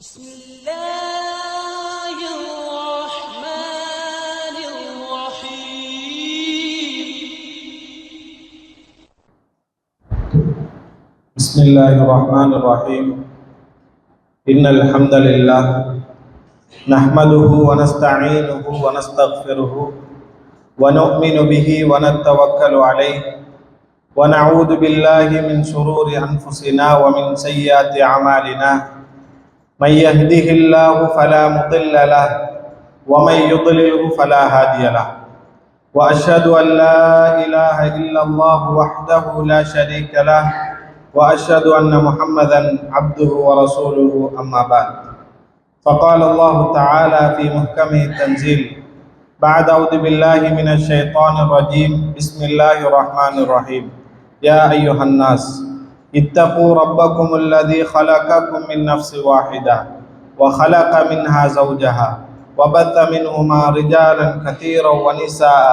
بسم الله الرحمن الرحيم بسم الله الرحمن الرحيم إن الحمد لله نحمده ونستعينه ونستغفره ونؤمن به ونتوكل عليه ونعوذ بالله من شرور أنفسنا ومن سيئات أعمالنا من يهده الله فلا مضل له ومن يضلله فلا هادي له وأشهد أن لا إله إلا الله وحده لا شريك له وأشهد أن محمدا عبده ورسوله أما بعد فقال الله تعالى في محكمه التنزيل بعد أعوذ بالله من الشيطان الرجيم بسم الله الرحمن الرحيم يا أيها الناس اتقوا ربكم الذي خلقكم من نفس واحدة وخلق منها زوجها وبث منهما رجالا كثيرا ونساء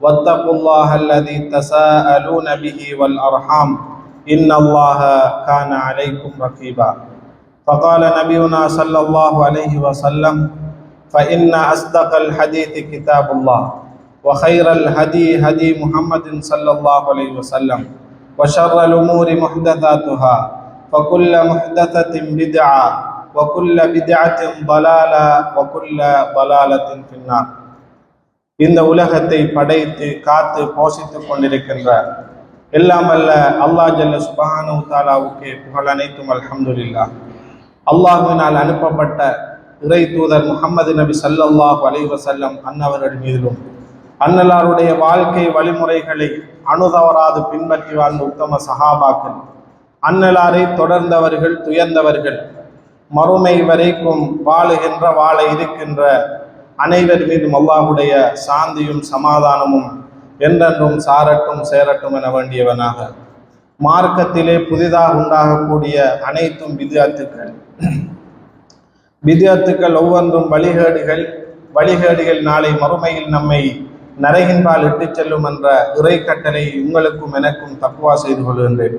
واتقوا الله الذي تساءلون به والأرحام إن الله كان عليكم رقيبا فقال نبينا صلى الله عليه وسلم فإن أصدق الحديث كتاب الله وخير الهدي هدي محمد صلى الله عليه وسلم وشر الأمور محدثاتها فكل محدثة بدعة وكل بدعة ضلالة وكل ضلالة في النار. இந்த உலகத்தை படைத்து காத்து போஷித்துக் கொண்டிருக்கின்ற எல்லாம் அல்ல அல்லாஹ் ஜல்ல சுப்ஹானஹு தஆலாவுக்கே புகழ் அனைத்தும் அல்ஹம்துலில்லாஹ். அல்லாஹ்வினால் அனுப்பப்பட்ட இறை தூதர் முஹம்மது நபி ஸல்லல்லாஹு அலைஹி வஸல்லம் அன்னவர்கள் மீதிலும் அன்னலாருடைய வாழ்க்கை வழிமுறைகளை அணுதவராது பின்பற்றி வாழ்ந்த உத்தம சஹாபாக்கள், அன்னலாரை தொடர்ந்தவர்கள், துயர்ந்தவர்கள், மறுமை வரைக்கும் வாழுகின்ற வாழ இருக்கின்ற அனைவர் மீதும் அல்லாஹுடைய சாந்தியும் சமாதானமும் என்றென்றும் சாரட்டும் சேரட்டும் என வேண்டியவனாக, மார்க்கத்திலே புதிதாக உண்டாகக்கூடிய அனைத்தும் பித்அத்துக்கள் ஒவ்வொன்றும் வழிகேடுகள் நாளை மறுமையில் நம்மை நரகின்பால் இட்டுச் செல்லும் என்ற இறை கட்டளை உங்களுக்கும் எனக்கும் தக்வா செய்து கொள்கின்றேன்.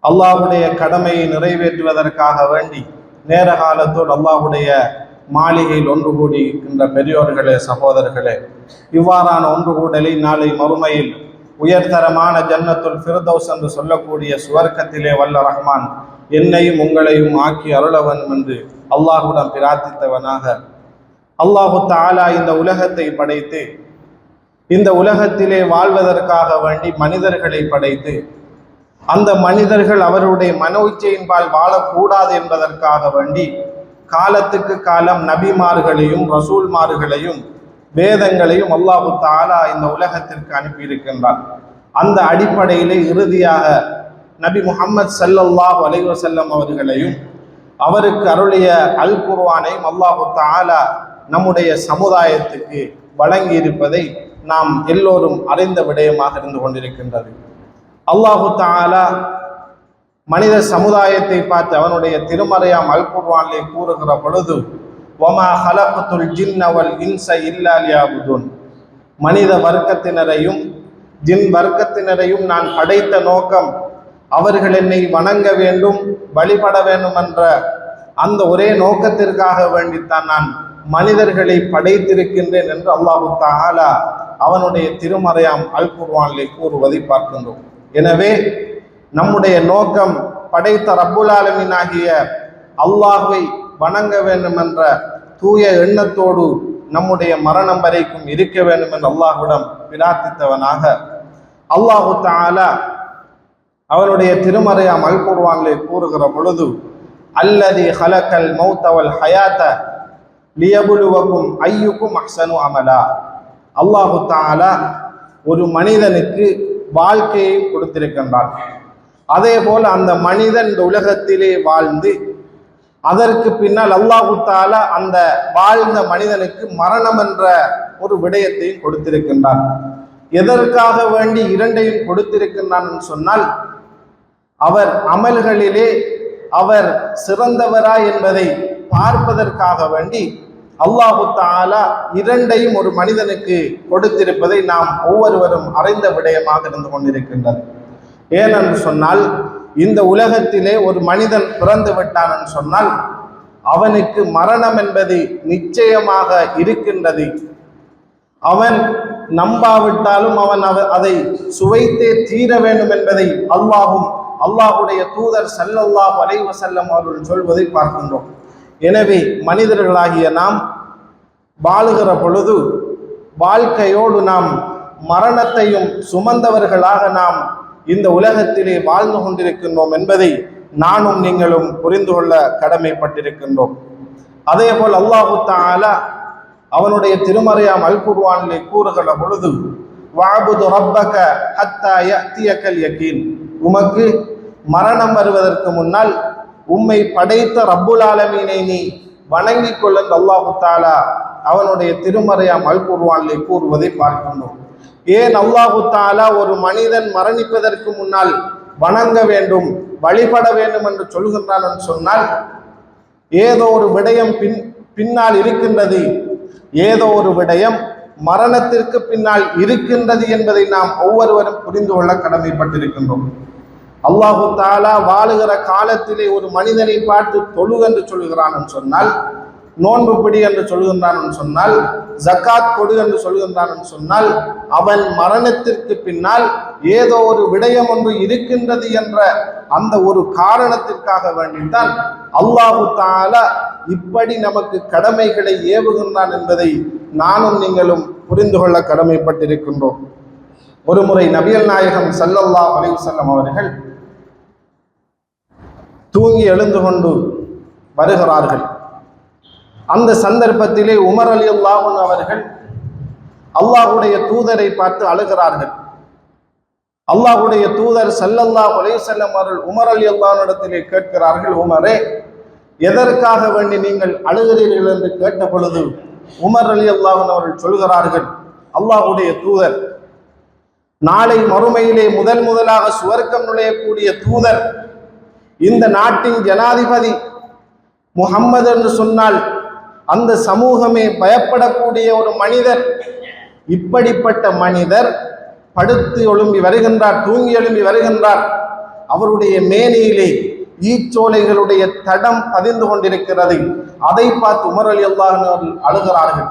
அல்லாஹுடைய கடமையை நிறைவேற்றுவதற்காக வேண்டி நேர காலத்தோடு அல்லாஹுடைய மாளிகையில் ஒன்று கூடி இருக்கின்ற பெரியோர்களே, சகோதரர்களே, இவ்வாறான ஒன்று கூடலை நாளை மறுமையில் உயர்தரமான ஜன்னத்துல் ஃபிர்தௌஸ் என்று சொல்லக்கூடிய சுவர்க்கத்திலே வல்ல ரஹ்மான் என்னையும் உங்களையும் ஆக்கி அருளவன் என்று அல்லாஹுடன் பிரார்த்தித்தவனாக, அல்லாஹு தஆலா இந்த உலகத்தை படைத்து இந்த உலகத்திலே வாழ்வதற்காக வேண்டி மனிதர்களை படைத்து அந்த மனிதர்கள் அவருடைய மனோ இச்சையின்பால் வாழக்கூடாது என்பதற்காக வேண்டி காலத்துக்கு காலம் நபிமார்களையும் ரசூல்மார்களையும் வேதங்களையும் அல்லாஹு தஆலா இந்த உலகத்திற்கு அனுப்பியிருக்கின்றார். அந்த அடிப்படையிலே இறுதியாக நபி முஹம்மது ஸல்லல்லாஹு அலைஹி வஸல்லம் அவர்களையும் அவருக்கு அருளிய அல் குர்ஆனையும் அல்லாஹு தஆலா நம்முடைய சமுதாயத்துக்கு வழங்கி இருப்பதை நாம் எல்லோரும் அறிந்த விடயமாக இருந்து கொண்டிருக்கின்றது. அல்லாஹு தஆலா மனித சமுதாயத்தை பார்த்து அவனுடைய திருமறையாம் அல் குர்ஆனிலே கூறுகிற பொழுது வமா ஹலக்துல் ஜின்ன வல் இன்ஸ இல்லா லியஅபுதுன், மனித வர்க்கத்தினரையும் ஜின் வர்க்கத்தினரையும் நான் படைத்த நோக்கம் அவர்கள் என்னை வணங்க வேண்டும், வழிபட வேண்டும் என்ற அந்த ஒரே நோக்கத்திற்காக வேண்டித்தான் நான் மனிதர்களை படைத்திருக்கின்றேன் என்று அல்லாஹு தஆலா அவனுடைய திருமறையாம் அல் குர்ஆனிலே கூறுவதை பார்க்கின்றோம். எனவே நம்முடைய நோக்கம் படைத்த ரப்புல் ஆலமீன் ஆகிய அல்லாஹ்வை வணங்க வேண்டும் என்ற தூய எண்ணத்தோடு நம்முடைய மரணம் வரைக்கும் இருக்க வேண்டும் என்று அல்லாஹ்விடம் பிரார்த்தித்தவனாக, அல்லாஹு தஆலா அவனுடைய திருமறையாம் அல் குர்ஆனிலே கூறுகிற பொழுது அல்லதி ஹலக்கல் மௌத வல் ஹயாத லியபுலுவக்கும் ஐயுக்கும் அஹ்சனு அமலா, அல்லாஹு தஆலா ஒரு மனிதனுக்கு வாழ்க்கையை கொடுத்திருக்கின்றான். அதே போல அந்த மனிதன் இந்த உலகத்திலே வாழ்ந்து அதற்கு பின்னால் அல்லாஹு தஆலா அந்த வாழ்ந்த மனிதனுக்கு மரணம் என்ற ஒரு விடயத்தையும் கொடுத்திருக்கின்றான். எதற்காக வேண்டி இரண்டையும் கொடுத்திருக்கின்றான் சொன்னால், அவர் அமல்களிலே அவர் சிறந்தவரா என்பதை பார்ப்பதற்காக வேண்டி அல்லாஹு தஆலா இரண்டையும் ஒரு மனிதனுக்கு கொடுத்திருப்பதை நாம் ஒவ்வொருவரும் அறிந்த விடயமாக இருந்து கொண்டிருக்கின்றது. ஏனென்று சொன்னால், இந்த உலகத்திலே ஒரு மனிதன் பிறந்து விட்டான் சொன்னால் அவனுக்கு மரணம் என்பது நிச்சயமாக இருக்கின்றது. அவன் நம்பாவிட்டாலும் அவன் அதை சுவைத்தே தீர வேண்டும் என்பதை அல்லாஹும் அல்லாஹுடைய தூதர் ஸல்லல்லாஹு அலைஹி வஸல்லம் அவர்கள் சொல்வதை பார்க்கின்றோம். எனவே மனிதர்களாகிய நாம் வாழுகிற பொழுது வாழ்க்கையோடு நாம் மரணத்தையும் சுமந்தவர்களாக நாம் இந்த உலகத்திலே வாழ்ந்து கொண்டிருக்கின்றோம் என்பதை நானும் நீங்களும் புரிந்து கொள்ள கடமைப்பட்டிருக்கின்றோம். அதே போல் அல்லாஹு தஆலா அவனுடைய திருமறையாம் அல் குர்ஆனிலே கூறுகிற பொழுது வஅபுது ரப்பக ஹத்தா யஅதியகல் யகீன், உமக்கு மரணம் வருவதற்கு முன்னால் உம்மை படைத்த ரப்புல் ஆலமீனை நீ வணங்கிக் கொள்ள அல்லாஹு தஆலா அவனுடைய திருமறையாம் அல் குர்ஆனிலே கூறுவதை பார்க்கின்றோம். ஏன் அல்லாஹு தஆலா ஒரு மனிதன் மரணிப்பதற்கு முன்னால் வணங்க வேண்டும், வழிபட வேண்டும் என்று சொல்கின்றான் என்று சொன்னால், ஏதோ ஒரு விடயம் பின்னால் இருக்கின்றது, ஏதோ ஒரு விடயம் மரணத்திற்கு பின்னால் இருக்கின்றது என்பதை நாம் ஒவ்வொருவரும் புரிந்து கொள்ள கடமைப்பட்டிருக்கின்றோம். அல்லாஹு தஆலா வாழுகிற காலத்திலே ஒரு மனிதனை பார்த்து தொழு என்று சொல்கிறான் என்று சொன்னால், நோன்பு பிடி என்று சொல்கின்றான் என்று சொன்னால், ஜக்காத் கொடு என்று சொல்கின்றான் என்று சொன்னால், அவன் மரணத்திற்கு பின்னால் ஏதோ ஒரு விடயம் ஒன்று இருக்கின்றது என்ற அந்த ஒரு காரணத்திற்காக வேண்டித்தான் அல்லாஹு தஆலா இப்படி நமக்கு கடமைகளை ஏவுகின்றான் என்பதை நானும் நீங்களும் புரிந்து கொள்ள கடமைப்பட்டிருக்கின்றோம். ஒரு முறை நபிகள் நாயகம் ஸல்லல்லாஹு அலைஹி வஸல்லம் அவர்கள் தூங்கி எழுந்து கொண்டு வருகிறார்கள். அந்த சந்தர்ப்பத்திலே உமர் ரலியல்லாஹு அன்ஹு அவர்கள் அல்லாஹ்வுடைய தூதரை பார்த்து அழுகிறார்கள். அல்லாஹ்வுடைய தூதர் ஸல்லல்லாஹு அலைஹி வஸல்லம் அவர்கள் உமர் ரலியல்லாஹு அன்ஹு இடத்திலே கேட்கிறார்கள், உமரே, எதற்காக வேண்டி நீங்கள் அழுகிறீர்கள் என்று கேட்ட பொழுது உமர் ரலியல்லாஹு அன்ஹு அவர்கள் சொல்கிறார்கள், அல்லாஹ்வுடைய தூதர், நாளை மறுமையிலே முதலாக சுவர்க்கம் நுழையக்கூடிய தூதர், இந்த நாட்டின் ஜனாதிபதி முஹம்மது என்று சொன்னால் அந்த சமூகமே பயப்படக்கூடிய ஒரு மனிதர், இப்படிப்பட்ட மனிதர் படுத்து எழும்பி வருகின்றார், தூங்கி எழும்பி வருகின்றார். அவருடைய மேனியிலே ஈச்சோலைகளுடைய தடம் பதிந்து கொண்டிருக்கிறது. அதை பார்த்து உமர் ரலியல்லாஹு அன்ஹு அவர்கள் அழுகிறார்கள்.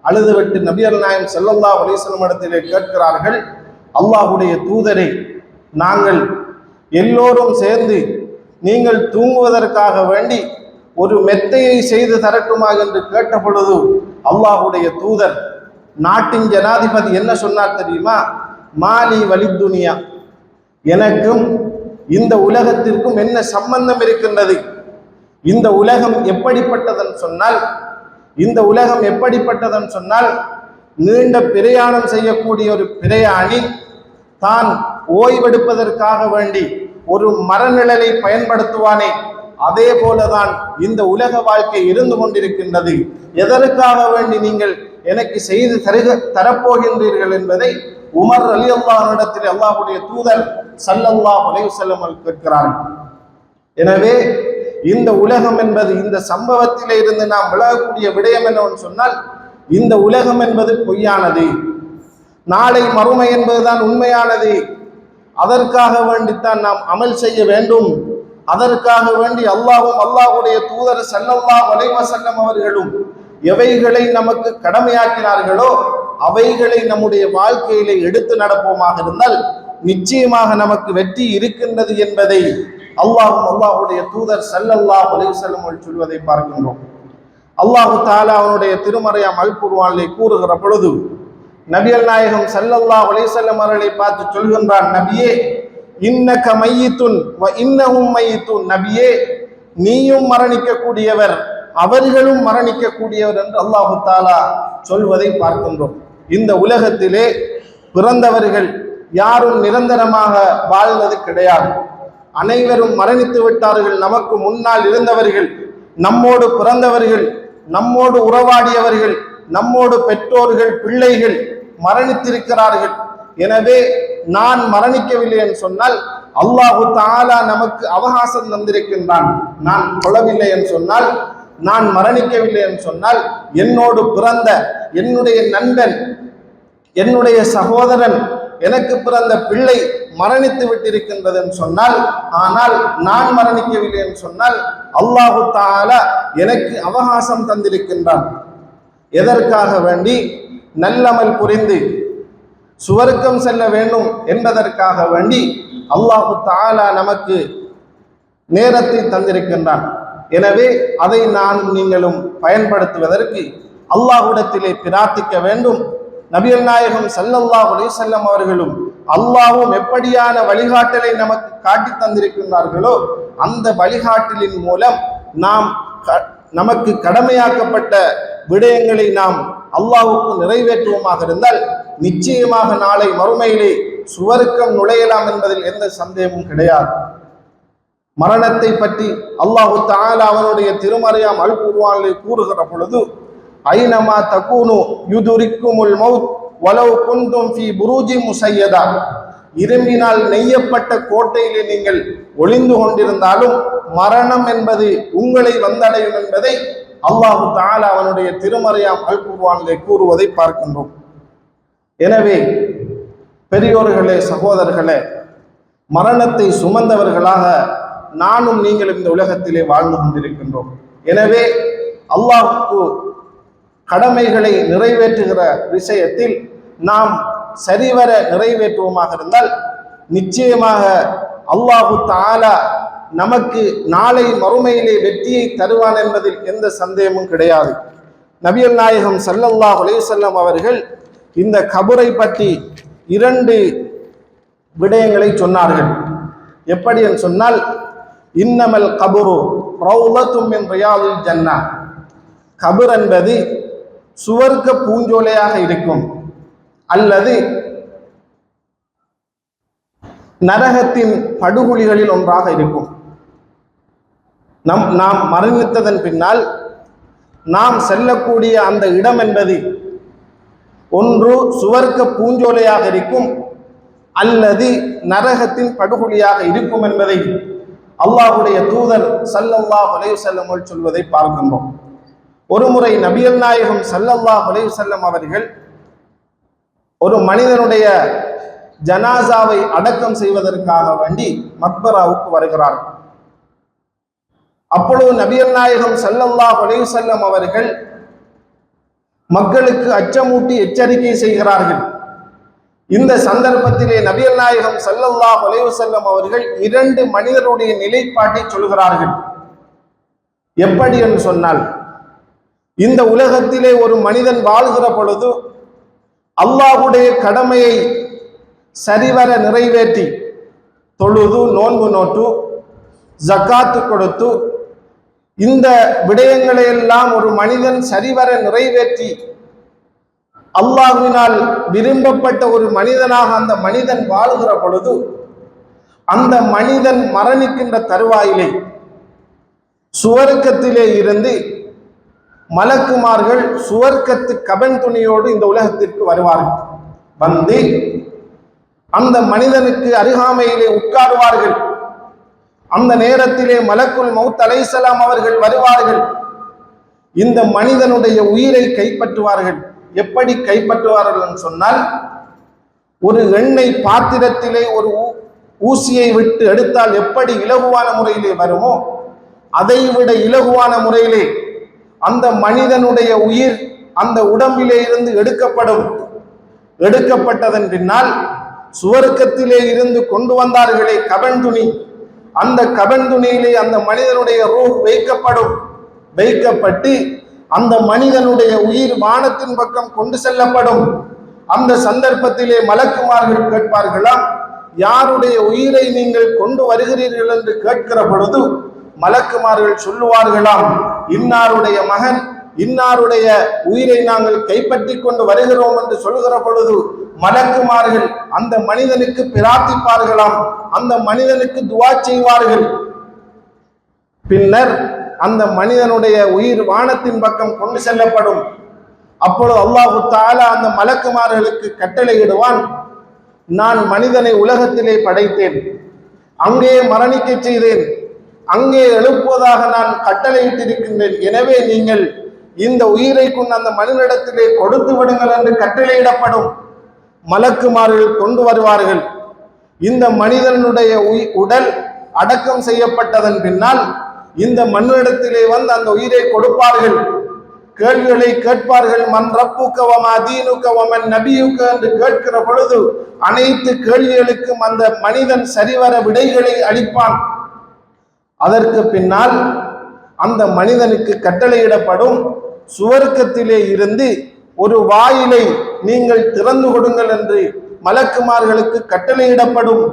அழுதுவிட்டு நபிகள் நாயகம் ஸல்லல்லாஹு அலைஹி வஸல்லம் இடத்திலே கேட்கிறார்கள், அல்லாஹ்வுடைய தூதரே, நாங்கள் எல்லோரும் சேர்ந்து நீங்கள் தூங்குவதற்காக வேண்டி ஒரு மெத்தையை செய்து தரட்டுமா என்று கேட்ட பொழுது அல்லாஹ்வுடைய தூதர், நாட்டின் ஜனாதிபதி என்ன சொன்னார் தெரியுமா? மாலி வலித்துனியா, எனக்கும் இந்த உலகத்திற்கும் என்ன சம்பந்தம் இருக்கின்றது? இந்த உலகம் எப்படிப்பட்டதன் சொன்னால், இந்த உலகம் எப்படிப்பட்டதன் சொன்னால், நீண்ட பிரயாணம் செய்யக்கூடிய ஒரு பிரயாணி தான் ஓய்வெடுப்பதற்காக வேண்டி ஒரு மரநிழலை பயன்படுத்துவானே, அதே போலதான் இந்த உலக வாழ்க்கை இருந்து கொண்டிருக்கின்றது. எதற்காக வேண்டி நீங்கள் எனக்கு செய்து தரப்போகின்றீர்கள் என்பதை உமர் ரலியல்லாஹு அன்ஹு இடத்தில் அல்லாஹ்வுடைய தூதர் ஸல்லல்லாஹு அலைஹி வஸல்லம் கேட்கிறார்கள். எனவே இந்த உலகம் என்பது, இந்த சம்பவத்திலே இருந்து நாம் விலகக்கூடிய விடயம் என்னவென்று சொன்னால், இந்த உலகம் என்பது பொய்யானது, நாளை மறுமை என்பதுதான் உண்மையானது. அதற்காக வேண்டித்தான் நாம் அமல் செய்ய வேண்டும். அதற்காக வேண்டி அல்லாஹ்வும் அல்லாஹ்வுடைய தூதர் ஸல்லல்லாஹு அலைஹி வஸல்லம் அவர்களும் எவைகளை நமக்கு கடமையாக்கினார்களோ அவைகளை நம்முடைய வாழ்க்கையிலே எடுத்து நடப்போமாக இருந்தால் நிச்சயமாக நமக்கு வெற்றி இருக்கின்றது என்பதை அல்லாஹ்வும் அல்லாஹ்வுடைய தூதர் ஸல்லல்லாஹு அலைஹி வஸல்லம் அவர்கள் சொல்வதை பார்க்கின்றோம். அல்லாஹ் தஆலா அவனுடைய திருமறையாம் அல் குர்ஆனிலே கூறுகிற பொழுது நபிகள் நாயகம் ஸல்லல்லாஹு அலைஹி வஸல்லம் அவர்களை பார்த்து சொல்கின்றான், நபியே, இன்னக மையித்துன் வ இன்னஹும் மையித்துன், நபியே, நீயும் மரணிக்கக்கூடியவர், அவர்களும் மரணிக்கக்கூடியவர் என்று அல்லாஹ் தஆலா சொல்வதை பார்க்கின்றோம். இந்த உலகத்திலே பிறந்தவர்கள் யாரும் நிரந்தரமாக வாழ்வது கிடையாது. அனைவரும் மரணித்து விட்டார்கள். நமக்கு முன்னால் இருந்தவர்கள், நம்மோடு பிறந்தவர்கள், நம்மோடு உறவாடியவர்கள், நம்மோடு பெற்றோர்கள், பிள்ளைகள் மரணித்திருக்கிறார்கள். எனவே நான் மரணிக்கவில்லை என்று சொன்னால் அல்லாஹு தஆலா நமக்கு அவகாசம் தந்திருக்கின்றான். நான் கொள்ளவில்லை என்று சொன்னால், நான் மரணிக்கவில்லை என்று சொன்னால், என்னோடு பிறந்த என்னுடைய நண்பன், என்னுடைய சகோதரன், எனக்கு பிறந்த பிள்ளை மரணித்து விட்டிருக்கின்றது என்று சொன்னால், ஆனால் நான் மரணிக்கவில்லை என்று சொன்னால் அல்லாஹு தஆலா எனக்கு அவகாசம் தந்திருக்கின்றான். எதற்காக வேண்டி? நல்லமல் புரிந்து சுவர்க்கம் செல்ல வேண்டும் என்பதற்காக வேண்டி அல்லாஹு தஆலா நமக்கு நேரத்தை தந்திருக்கின்றான். எனவே அதை நான் நீங்களும் பயன்படுத்துவதற்கு அல்லாஹ்விடத்திலே பிரார்த்திக்க வேண்டும். நபிகள் நாயகம் ஸல்லல்லாஹு அலைஹி வஸல்லம் அவர்களும் அல்லாஹ்வும் எப்படியான வழிகாட்டலை நமக்கு காட்டி தந்திருக்கின்றார்களோ அந்த வழிகாட்டலின் மூலம் நமக்கு கடமையாக்கப்பட்ட விடயங்களை நாம் அல்லாஹ்வுக்கு நிறைவேற்றுவோமாக இருந்தால் நிச்சயமாக நாளை மறுமையிலே சுவர்க்கம் நுழையலாம் என்பதில் எந்த சந்தேகமும் கிடையாது. மரணத்தை பற்றி அல்லாஹு தஆலா அவனுடைய திருமறையாம் அல் குர்ஆனிலே கூறுகிற பொழுது, ஐனமா தகூனு யுதுரிக்குமுல் மௌத் வலவ் குன்தும் ஃபீ புரூஜி முஸய்யதா, இரும்பினால் நெய்யப்பட்ட கோட்டையிலே நீங்கள் ஒளிந்து கொண்டிருந்தாலும் மரணம் என்பது உங்களை வந்தடையும் என்பதை அல்லாஹு தஆலா அவனுடைய திருமறையாம் அல் குர்ஆனிலே கூறுவதை பார்க்கின்றோம். எனவே பெரியோர்களே, சகோதரர்களே, மரணத்தை சுமந்தவர்களாக நானும் நீங்களும் இந்த உலகத்திலே வாழ்ந்து கொண்டிருக்கின்றோம். எனவே அல்லாஹ்வுக்கு கடமைகளை நிறைவேற்றுகிற விஷயத்தில் நாம் சரிவர நிறைவேற்றுவோமாக இருந்தால் நிச்சயமாக அல்லாஹு தஆலா நமக்கு நாளை மறுமையிலே வெற்றியை தருவான் என்பதில் எந்த சந்தேகமும் கிடையாது. நபிகள் நாயகம் ஸல்லல்லாஹு அலைஹி வஸல்லம் அவர்கள் இந்த கபரை பற்றி 2 விடயங்களை சொன்னார்கள். எப்படி என்று சொன்னால், இன்னமல் கபுரு ரௌலத்தும் மின் ரியாதில் ஜன்னா, கபர் என்பது சுவர்க்க பூஞ்சோலையாக இருக்கும் அல்லது நரகத்தின் படுகொலிகளில் ஒன்றாக இருக்கும். நாம் மரணித்ததன் பின்னால் நாம் செல்லக்கூடிய அந்த இடம் என்பது ஒன்று சுவர்க்க பூஞ்சோலையாக இருக்கும் அல்லது நரகத்தின் படுகொலியாக இருக்கும் என்பதை அல்லாஹ்வுடைய தூதர் ஸல்லல்லாஹு அலைஹி வஸல்லம் சொல்வதை பார்க்கின்றோம். ஒருமுறை நபிகள் நாயகம் ஸல்லல்லாஹு அலைஹி வஸல்லம் அவர்கள் ஒரு மனிதனுடைய ஜனாசாவை அடக்கம் செய்வதற்காக வேண்டி மக்பராவுக்கு வருகிறார்கள். அப்பொழுது நபிகள் நாயகம் ஸல்லல்லாஹு அலைஹி வஸல்லம் அவர்கள் மக்களுக்கு அச்சமூட்டி எச்சரிக்கை செய்கிறார்கள். இந்த சந்தர்ப்பத்திலே நபிகள் நாயகம் ஸல்லல்லாஹு அலைஹி வஸல்லம் அவர்கள் 2 மனிதருடைய நிலைப்பாட்டை சொல்கிறார்கள். எப்படி என்று சொன்னால், இந்த உலகத்திலே ஒரு மனிதன் வாழ்கிற பொழுது அல்லாஹ்வுடைய கடமையை சரிவர நிறைவேற்றி தொழுது, நோன்பு நோட்டு, ஜக்காத்து கொடுத்து, இந்த விடயங்களை எல்லாம் ஒரு மனிதன் சரிவர நிறைவேற்றி அல்லாஹ்வினால் விரும்பப்பட்ட ஒரு மனிதனாக அந்த மனிதன் வாழுகிற பொழுது அந்த மனிதன் மரணிக்கின்ற தருவாயிலே சுவர்க்கத்திலே இருந்து மலக்குமார்கள் சுவர்க்கத்து கபன் துணியோடு இந்த உலகத்திற்கு வருவார்கள். வந்து அந்த மனிதனுக்கு அருகாமையிலே உட்காருவார்கள். அந்த நேரத்திலே மலக்குல் மௌத் அலைஹிஸ்ஸலாம் அவர்கள் வருவார்கள். இந்த மனிதனுடைய உயிரை கைப்பற்றுவார்கள். எப்படி கைப்பற்றுவார்கள் என்று சொன்னால், ஒரு எண்ணெய் பாத்திரத்திலே ஒரு ஊசியை விட்டு எடுத்தால் எப்படி இலகுவான முறையிலே வருமோ அதைவிட இலகுவான முறையிலே அந்த மனிதனுடைய உயிர் அந்த உடம்பிலே இருந்து எடுக்கப்படும். எடுக்கப்பட்டதன் பின்னால் சுவர்க்கத்திலே இருந்து கொண்டு வந்தார்களே கபன் துணி, அந்த கபன் துணியிலே அந்த மனிதனுடைய ரூஹ் வைக்கப்படும். வைக்கப்பட்டு அந்த மனிதனுடைய உயிர் வானத்தின் பக்கம் கொண்டு செல்லப்படும். அந்த சந்தர்ப்பத்திலே மலக்குமார்கள் கேட்பார்களாம், யாருடைய உயிரை நீங்கள் கொண்டு வருகிறீர்கள் என்று கேட்கிற பொழுது மலக்குமார்கள் சொல்லுவார்களாம், இன்னாருடைய மகன் இன்னாருடைய உயிரை நாங்கள் கைப்பற்றி கொண்டு வருகிறோம் என்று சொல்லுகிற பொழுது மலக்குமார்கள் அந்த மனிதனுக்கு பிரார்த்திப்பார்களாம், அந்த மனிதனுக்கு துஆ செய்வார்கள். பின்னர் அந்த மனிதனுடைய உயிர் வானத்தின் பக்கம் கொண்டு செல்லப்படும். அப்பொழுது அல்லாஹு தஆலா அந்த மலக்குமார்களுக்கு கட்டளையிடுவான், நான் மனிதனை உலகத்திலே படைத்தேன், அங்கே மரணிக்க செய்தேன், அங்கே எழுப்புவதாக நான் கட்டளையிட்டிருக்கின்றேன். எனவே நீங்கள் இந்த உயிரை கொண்டு அந்த மனிதனிடத்திலே கொடுத்து விடுங்கள் என்று கட்டளையிடப்படும். மலக்குமார்கள் கொண்டு வருவார்கள். இந்த மனிதனுடைய உடல் அடக்கம் செய்யப்பட்டதன் பின்னால் இந்த மண்ணிடத்திலே வந்து அந்த உயிரை கொடுப்பார்கள். கேள்விகளை கேட்பார்கள். மன் ரப்புக வமா தீனுக வமன் நபியுக என்று கேட்கிற பொழுது அனைத்து கேள்விகளுக்கும் அந்த மனிதன் சரிவர விடைகளை அளிப்பான். அதற்கு பின்னால் அந்த மனிதனுக்கு கட்டளையிடப்படும், சுவர்க்கத்திலே இருந்து ஒரு வாயிலை நீங்கள் திறந்து கொடுங்கள் என்று மலக்குமார்களுக்கு கட்டளையிடப்படும்.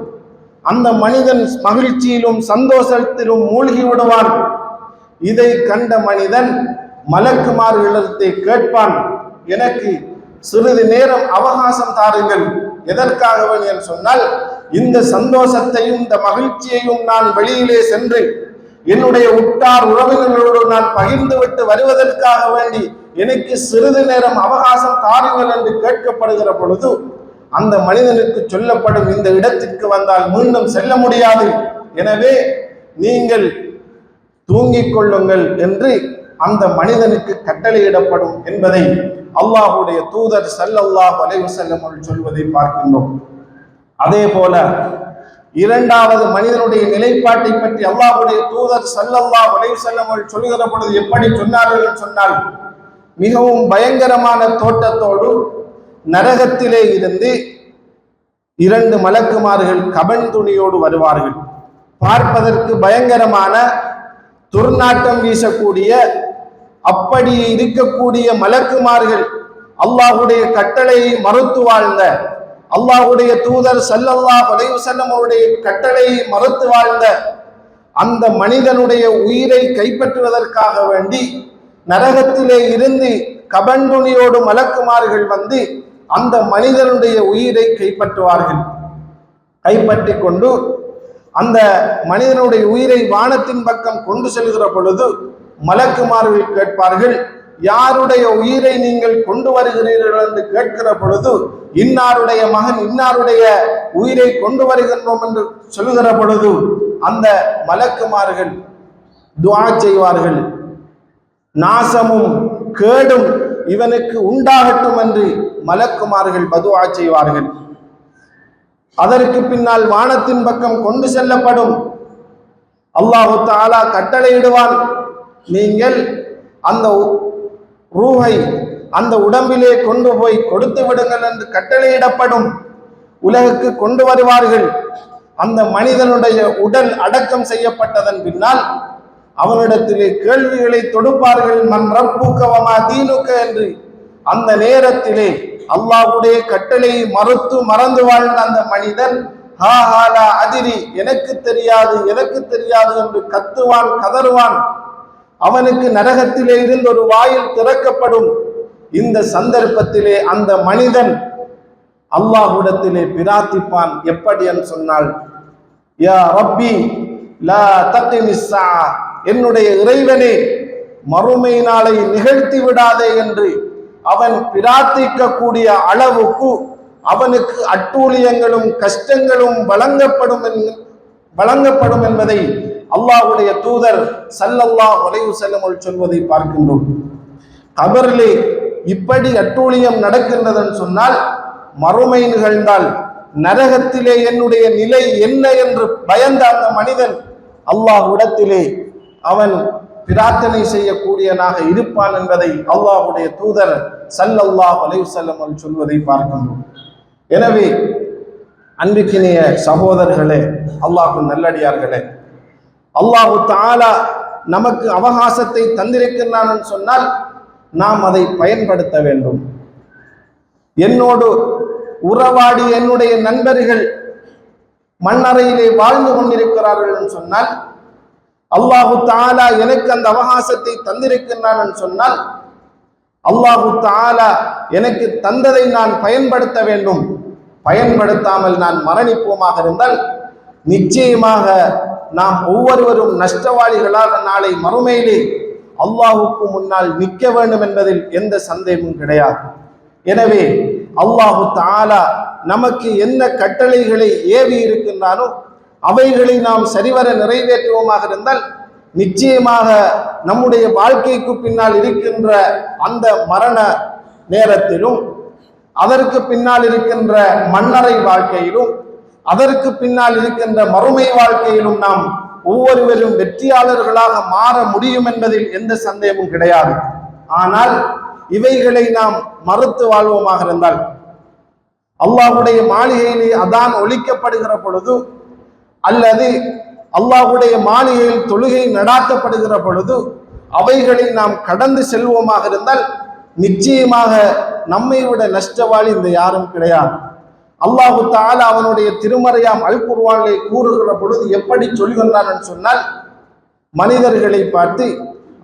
அந்த மனிதன் மகிழ்ச்சியிலும் சந்தோஷத்திலும் மூழ்கி விடுவான். இதை கண்ட மனிதன் மலக்குமார்களிடத்தை கேட்பான், எனக்கு சிறிது நேரம் அவகாசம் தாருங்கள். எதற்காக என்று சொன்னால், இந்த சந்தோஷத்தையும் இந்த மகிழ்ச்சியையும் நான் வெளியிலே சென்று என்னுடைய உற்றார் உறவினர்களோடு நான் பகிர்ந்துவிட்டு வருவதற்காக வேண்டி எனக்கு சிறிது நேரம் அவகாசம் தாருங்கள் என்று கேட்கப்படுகிற பொழுது அந்த மனிதனுக்கு சொல்லப்படும், இந்த இடத்திற்கு வந்தால் மீண்டும் செல்ல முடியாது, எனவே நீங்கள் தூங்கிக் கொள்ளுங்கள் என்று அந்த மனிதனுக்கு கட்டளையிடப்படும் என்பதை அல்லாஹ்வுடைய தூதர் ஸல்லல்லாஹு அலைஹி வஸல்லம் சொல்வதை பார்க்கின்றோம். அதே போல இரண்டாவது மனிதனுடைய நிலைப்பாட்டை பற்றி அல்லாஹ்வுடைய தூதர் ஸல்லல்லாஹு அலைஹி வஸல்லம் சொல்லுகிற பொழுது எப்படி சொன்னார்கள் சொன்னால், மிகவும் பயங்கரமான தோட்டத்தோடு நரகத்திலே இருந்து இரண்டு மலக்குமார்கள் கபன் துணியோடு வருவார்கள். பார்ப்பதற்கு பயங்கரமான துர்நாட்டம் வீசக்கூடிய அப்படி இருக்கக்கூடிய மலக்குமார்கள், அல்லாஹ்வுடைய கட்டளையை மறுத்து வாழ்ந்த, அல்லாஹ்வுடைய தூதர் ஸல்லல்லாஹு அலைஹி வஸல்லம் அவருடைய கட்டளையை மறுத்து வாழ்ந்த அந்த மனிதனுடைய உயிரை கைப்பற்றுவதற்காக வேண்டி நரகத்திலே இருந்து கபண்டுணியோடு மலக்குமார்கள் வந்து அந்த மனிதனுடைய உயிரை கைப்பற்றுவார்கள். கைப்பற்றி கொண்டு அந்த மனிதனுடைய உயிரை வானத்தின் பக்கம் கொண்டு செல்கிற பொழுது மலக்குமார்கள் கேட்பார்கள், யாருடைய உயிரை நீங்கள் கொண்டு வருகிறீர்கள் என்று கேட்கிற பொழுது இன்னாருடைய மகன் இன்னாருடைய உயிரை கொண்டு வருகின்றோம் என்று சொல்லுகிற பொழுது அந்த மலக்குமார்கள் துஆ செய்வார்கள், நாசமும் கேடும் இவனுக்கு உண்டாகட்டும் என்று மலக்குமார்கள் பதுஆ செய்வார்கள். அதற்கு பின்னால் வானத்தின் பக்கம் கொண்டு செல்லப்படும். அல்லாஹு தஆலா கட்டளையிடுவான், நீங்கள் அந்த ரூஹை அந்த உடம்பிலே கொண்டு போய் கொடுத்து விடுங்கள் என்று கட்டளையிடப்படும். உலகுக்கு கொண்டு வருவார்கள். அந்த மனிதனுடைய உடல் அடக்கம் செய்யப்பட்டதன் பின்னால் அவனிடத்திலே கேள்விகளை தொடுப்பார்கள், மன் ரப்புக வமா தீனுக என்று. அந்த நேரத்திலே அல்லாஹ்வுடைய கட்டளையை மறந்து வாழ்ந்த அந்த மனிதன் ஹா ஹாலா அதிரி, எனக்கு தெரியாது எனக்கு தெரியாது என்று கத்துவான், கதறுவான். அவனுக்கு நரகத்திலே இருந்து ஒரு வாயில் திறக்கப்படும். இந்த சந்தர்ப்பத்திலே அந்த மனிதன் அல்லாஹ்விடத்திலே பிரார்த்திப்பான். எப்படி என்று சொன்னால், யா ரப்பி லா தக்மிஸ் ஸா, என்னுடைய இறைவனே மறுமை நாளை நிகழ்த்தி விடாதே என்று அவன் பிரார்த்திக்க கூடிய அளவுக்கு அவனுக்கு அட்டூழியங்களும் கஷ்டங்களும் வழங்கப்படும் என்பதை அல்லாஹ்வுடைய தூதர் ஸல்லல்லாஹு அலைஹி வஸல்லம் சொல்வதை பார்க்கின்றோம். கபரிலே இப்படி அட்டூழியம் நடக்கின்றதுன்னு சொன்னால், மறுமை நிகழ்ந்தால் நரகத்திலே என்னுடைய நிலை என்ன என்று பயந்த அந்த மனிதன் அல்லாஹ்விடத்திலே அவன் பிரார்த்தனை செய்யக்கூடியவனாக இருப்பான் என்பதை அல்லாஹ்வுடைய தூதர் ஸல்லல்லாஹு அலைஹி வஸல்லம் சொல்வதை பார்க்கின்றோம். எனவே அன்பிற்கினிய சகோதரர்களே, அல்லாஹ்வின் நல்லடியார்களே, அல்லாஹு தஆலா நமக்கு அவகாசத்தை தந்திருக்கிறான் என்று சொன்னால் நாம் அதை பயன்படுத்த வேண்டும். என்னோடு உறவாடி என்னுடைய நண்பர்கள் மண்ணறையிலே வாழ்ந்து கொண்டிருக்கிறார்கள் என்று சொன்னால், அல்லாஹு தஆலா எனக்கு அந்த அவகாசத்தை தந்திருக்கிறான் என்று சொன்னால், அல்லாஹு தஆலா எனக்கு தந்ததை நான் பயன்படுத்த வேண்டும். பயன்படுத்தாமல் நான் மரணிப்போமாக இருந்தால் நிச்சயமாக நாம் ஒவ்வொருவரும் நஷ்டவாளிகளாக நாளை மறுமையிலே அல்லாஹுக்கு முன்னால் நிற்க வேண்டும் என்பதில் எந்த சந்தேகமும் கிடையாது. எனவே அல்லாஹு தஆலா நமக்கு என்ன கட்டளைகளை ஏவி இருக்கின்றானோ அவைகளை நாம் சரிவர நிறைவேற்றுவோமாக இருந்தால் நிச்சயமாக நம்முடைய வாழ்க்கைக்கு பின்னால் இருக்கின்ற அந்த மரண நேரத்திலும், அதற்கு பின்னால் இருக்கின்ற மண்ணறை வாழ்க்கையிலும், அதற்கு பின்னால் இருக்கின்ற மறுமை வாழ்க்கையிலும் நாம் ஒவ்வொருவரும் வெற்றியாளர்களாக மாற முடியும் என்பதில் எந்த சந்தேகமும் கிடையாது. ஆனால் இவைகளை நாம் மறுத்து வாழ்வோமாக இருந்தால், அல்லாஹ்வுடைய மாளிகையிலே அதான் ஒலிக்கப்படுகிற பொழுது அல்லது அல்லாஹ்வுடைய மாளிகையில் தொழுகை நடாத்தப்படுகிற பொழுது அவைகளை நாம் கடந்து செல்வோமாக இருந்தால் நிச்சயமாக நம்மை விட நஷ்டவாளி இந்த யாரும் கிடையாது. அல்லாஹு தஆலா அவனுடைய திருமறையாம் அல் குர்ஆனிலே கூறுகிற பொழுது எப்படி சொல்கின்றான் என்று சொன்னால், மனிதர்களை பார்த்து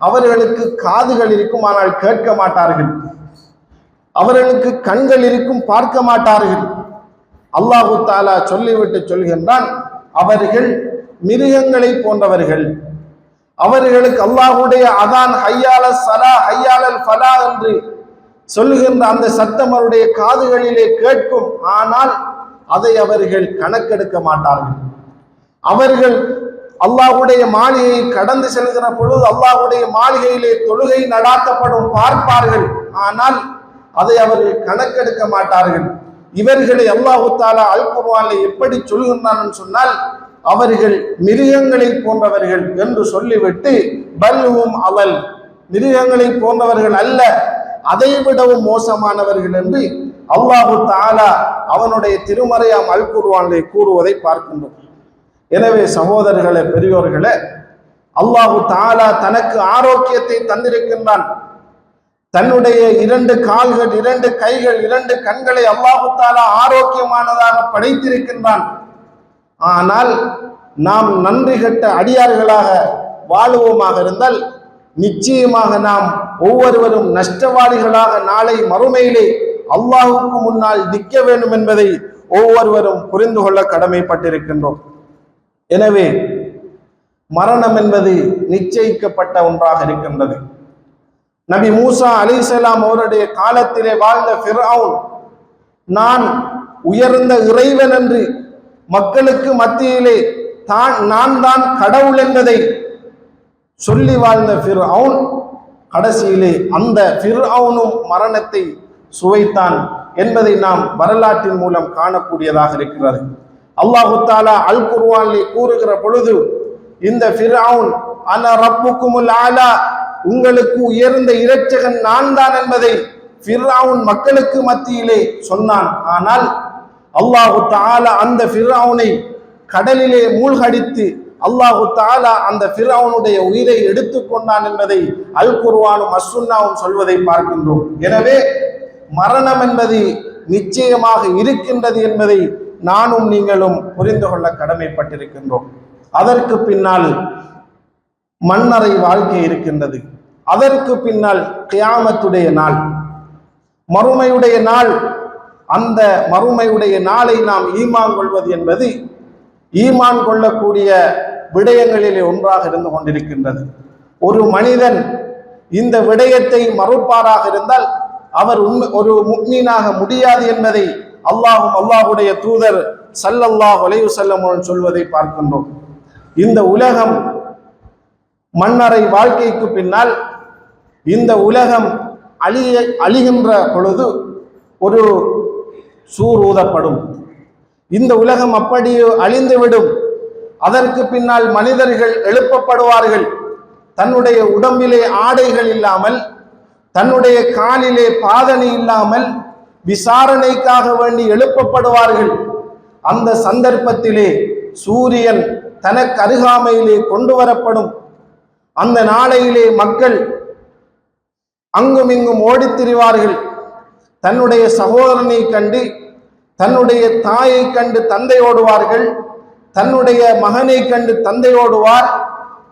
அவர்களுக்கு காதுகள் இருக்கும் ஆனால் கேட்க மாட்டார்கள், அவர்களுக்கு கண்கள் இருக்கும் பார்க்க மாட்டார்கள். அல்லாஹு தஆலா சொல்லிவிட்டு சொல்கின்றான், அவர்கள் மிருகங்களை போன்றவர்கள். அவர்களுக்கு அல்லாஹ்வுடைய அதான் ஹய்யால ஸலா ஹய்யாலல் ஃபலா என்று சொல்லுகின்ற அந்த சத்தம் அவருடைய காதுகளிலே கேட்கும், ஆனால் அதை அவர்கள் கணக்கெடுக்க மாட்டார்கள். அவர்கள் அல்லாஹ்வுடைய மாளிகையை கடந்து செல்கிற பொழுது அல்லாஹ்வுடைய மாளிகையிலே தொழுகை நடாத்தப்படும் பார்ப்பார்கள், ஆனால் அதை அவர்கள் கணக்கெடுக்க மாட்டார்கள். இவர்களை அல்லாஹு தஆலா அல் குர்ஆனிலே எப்படி சொல்கின்றான் சொன்னால், அவர்கள் மிருகங்களை போன்றவர்கள் என்று சொல்லிவிட்டு பல்ஹும் அவல், மிருகங்களை போன்றவர்கள் அல்ல, அதைவிடவும் மோசமானவர்கள் என்று அல்லாஹு தஆலா அவனுடைய திருமறையாம் அல் குர்ஆனிலே கூறுவதை பார்க்கின்றோம். எனவே சகோதரர்களே, பெரியோர்களே, அல்லாஹு தஆலா தனக்கு ஆரோக்கியத்தை தந்திருக்கின்றான். தன்னுடைய 2 கால்கள், 2 கைகள், 2 கண்களை அல்லாஹு தஆலா ஆரோக்கியமானதாக படைத்திருக்கின்றான். ஆனால் நாம் நன்றி கெட்ட அடியார்களாக வாழுவோமாக இருந்தால் நிச்சயமாக நாம் ஒவ்வொருவரும் நஷ்டவாளிகளாக நாளை மறுமையிலே அல்லாஹுக்கு முன்னால் நிற்க வேண்டும் என்பதை ஒவ்வொருவரும் புரிந்து கொள்ள கடமைப்பட்டிருக்கின்றோம். எனவே மரணம் என்பது நிச்சயிக்கப்பட்ட ஒன்றாக இருக்கின்றது. நபி மூசா அலைஹிஸ்ஸலாம் அவருடைய காலத்திலே வாழ்ந்த ஃபிர்அவுன் நான் உயர்ந்த இறைவன் என்று மக்களுக்கு மத்தியிலே நான் தான் கடவுள் என்பதை சொல்லி வாழ்ந்த ஃபிர்அவுன் கடைசியிலே அந்த ஃபிர்அவுனும் மரணத்தை சுவைத்தான் என்பதை நாம் வரலாற்றின் மூலம் காணக்கூடியதாக இருக்கிறது. அல்லாஹு தஆலா அல் குர்ஆனிலே கூறுகிற பொழுது இந்த ஃபிர்அவுன் அன ரப்புக்குமுல் ஆலா, உங்களுக்கு உயர்ந்த இரட்சகன் நான் தான் என்பதை ஃபிர்அவுன் மக்களுக்கு மத்தியிலே சொன்னான். ஆனால் அல்லாஹு தஆலா அந்த ஃபிர்அவுனை கடலிலே மூழ்கடித்து அல்லாஹு தஆலா அந்த ஃபிர்அவுனுடைய உயிரை எடுத்துக்கொண்டான் என்பதை அல் குர்ஆனும் அஸ்ஸுன்னாவும் சொல்வதை பார்க்கின்றோம். எனவே மரணம் என்பது நிச்சயமாக இருக்கின்றது என்பதை நானும் நீங்களும் புரிந்து கொள்ள கடமைப்பட்டிருக்கின்றோம். அதற்கு பின்னால் மன்னரை வாழ்க்கை இருக்கின்றது. அதற்கு பின்னால் கியாமத்துடைய நாள், மறுமையுடைய நாள். அந்த மறுமையுடைய நாளை நாம் ஈமான் கொள்வது என்பது ஈமான் கொள்ளக்கூடிய விடயங்களிலே ஒன்றாக இருந்து கொண்டிருக்கின்றது. ஒரு மனிதன் இந்த விடயத்தை மறுப்பாராக இருந்தால் அவர் ஒரு முஃமினாக முடியாது என்பதை அல்லாஹும் அல்லாஹுடைய தூதர் ஸல்லல்லாஹு அலைஹி வஸல்லம் சொல்வதை பார்க்கின்றோம். இந்த உலகம் மன்னரை வாழ்க்கைக்கு பின்னால் இந்த உலகம் அழிகின்ற பொழுது ஒரு சூர் ஊதப்படும். இந்த உலகம் அப்படியே அழிந்துவிடும். அதற்கு பின்னால் மனிதர்கள் எழுப்பப்படுவார்கள். தன்னுடைய உடம்பிலே ஆடைகள் இல்லாமல், தன்னுடைய காலிலே பாதணி இல்லாமல் விசாரணைக்காக வேண்டி எழுப்பப்படுவார்கள். அந்த சந்தர்ப்பத்திலே சூரியன் தனக்கு அருகாமையிலே கொண்டு வரப்படும். அந்த நாளையிலே மக்கள் அங்கும் இங்கும் ஓடித் திரிவார்கள். தன்னுடைய சகோதரனை கண்டு, தன்னுடைய தாயை கண்டு தந்தை ஓடுவார்கள், தன்னுடைய மகனை கண்டு தந்தை ஓடுவார்,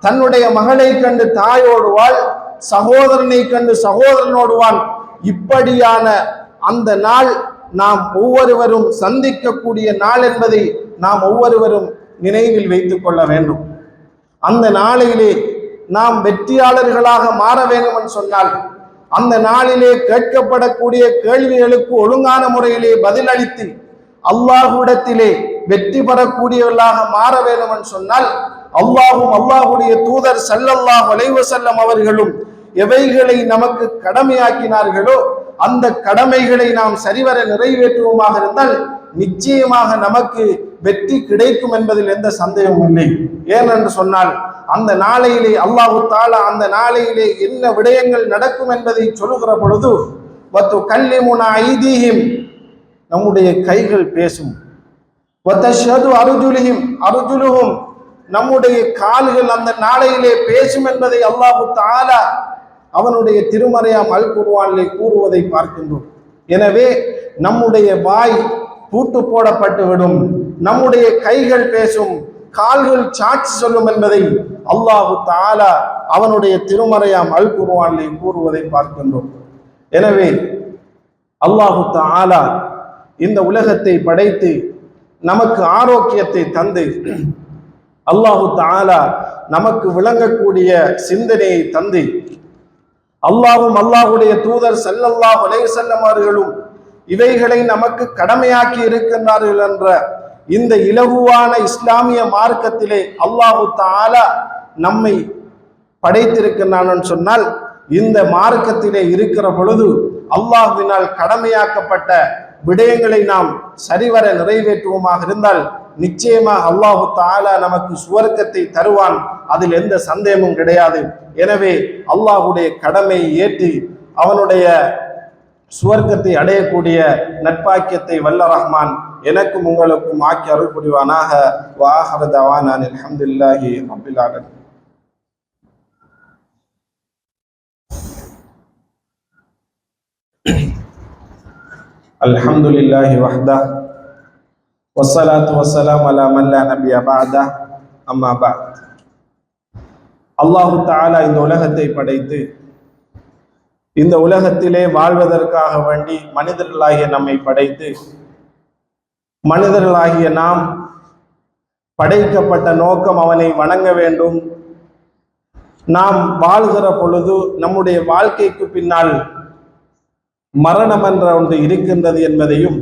தன்னுடைய மகளை கண்டு தாய் ஓடுவாள், சகோதரனை கண்டு சகோதரன் ஓடுவான். இப்படியான அந்த நாள் நாம் ஒவ்வொருவரும் சந்திக்கக்கூடிய நாள் என்பதை நாம் ஒவ்வொருவரும் நினைவில் வைத்துக் கொள்ள வேண்டும். அந்த நாளிலே நாம் வெற்றியாளர்களாக மாற வேண்டும் என்று சொன்னால், அந்த நாளிலே கேட்கப்படக்கூடிய கேள்விகளுக்கு ஒழுங்கான முறையிலே பதிலளித்து அல்லாஹ்விடத்திலே வெற்றி பெறக்கூடியவர்களாக மாற வேண்டும் என்று சொன்னால், அல்லாஹும் அல்லாஹுடைய தூதர் ஸல்லல்லாஹு அலைஹி வஸல்லம் அவர்களும் எவைகளை நமக்கு கடமையாக்கினார்களோ அந்த கடமைகளை நாம் சரிவர நிறைவேற்றுவோமாக இருந்தால் நிச்சயமாக நமக்கு வெற்றி கிடைக்கும் என்பதில் எந்த சந்தேகமும் இல்லை. ஏனென்று சொன்னால் அந்த நாளையிலே அல்லாஹு தஆலா அந்த நாளையிலே என்ன விடயங்கள் நடக்கும் என்பதை சொல்லுகிற பொழுது வத்து கல்லிமுனா ஐதீஹிம் நம்முடைய கைகள் பேசும், வத்தஷ்ஹது அர்ஜுலுஹும் நம்முடைய கால்கள் அந்த நாளையிலே பேசும் என்பதை அல்லாஹு தஆலா அவனுடைய திருமறையாம் அல் குர்ஆனிலே கூறுவதை பார்க்கின்றோம். எனவே நம்முடைய வாய் பூட்டு போடப்பட்டு விடும், நம்முடைய கைகள் பேசும், கால்கள் சாட்சி சொல்லும் என்பதை அல்லாஹு தஆலா அவனுடைய திருமறையாம் அல் குர்ஆனிலே கூறுவதை பார்க்கின்றோம். எனவே அல்லாஹு தஆலா இந்த உலகத்தை படைத்து நமக்கு ஆரோக்கியத்தை தந்து அல்லாஹு தஆலா நமக்கு விளங்கக்கூடிய சிந்தனையை தந்து அல்லாஹ்வும் அல்லாஹ்வுடைய தூதர் ஸல்லல்லாஹு அலைஹி வஸல்லம் அவர்களும் இவைகளை நமக்கு கடமையாக்கி இருக்கின்றார்கள் என்ற இந்த இலகுவான இஸ்லாமிய மார்க்கத்திலே அல்லாஹு தஆலா நம்மை படைத்திருக்கிறான் சொன்னால் இந்த மார்க்கத்திலே இருக்கிற பொழுது அல்லாஹ்வினால் கடமையாக்கப்பட்ட விடயங்களை நாம் சரிவர நிறைவேற்றுவோமாக இருந்தால் நிச்சயமாக அல்லாஹு தஆலா நமக்கு சுவர்க்கத்தை தருவான், அதில் எந்த சந்தேகமும் கிடையாது. எனவே அல்லாஹ்வுடைய கடமையை ஏற்று அவனுடைய சுவர்க்கத்தை அடையக்கூடிய நட்பாக்கியத்தை வல்ல ரஹ்மான் எனக்கும் உங்களுக்கும் ஆக்கி அருள் புரிவானாக. வஆஹிரு தஅவானா அல்ஹம்துலில்லாஹி ரப்பில் ஆலமீன். அல்ஹம்துலில்லாஹி வஹ்தா வஸ்ஸலாத்து வஸ்ஸலாமு அலா மன் லா நபிய பஅதா அம்மா பஅத். அல்லாஹு தஆலா இந்த உலகத்தை படைத்து இந்த உலகத்திலே வாழ்வதற்காக வேண்டி மனிதர்களாகிய நம்மை படைத்து மனிதர்களாகிய நாம் படைக்கப்பட்ட நோக்கம் அவனை வணங்க வேண்டும். நாம் வாழ்கிற பொழுது நம்முடைய வாழ்க்கைக்கு பின்னால் மரணம் என்ற ஒன்று இருக்கின்றது என்பதையும்